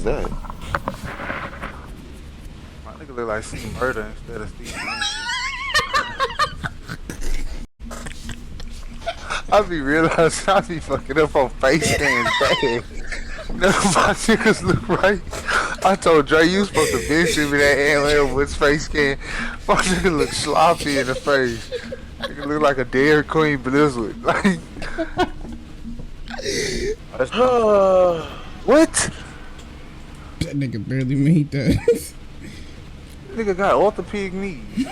is that? My nigga look like Steve Murder instead of Steve Banks. I be realizing I be fucking up on face scans bad. None of my niggas look right. I told Dre you supposed to bitch send me that Ant Woods face scan. My nigga look sloppy in the face. Nigga look like a Dairy Queen Blizzard. Like what? That nigga barely made that. Nigga got orthopedic knees.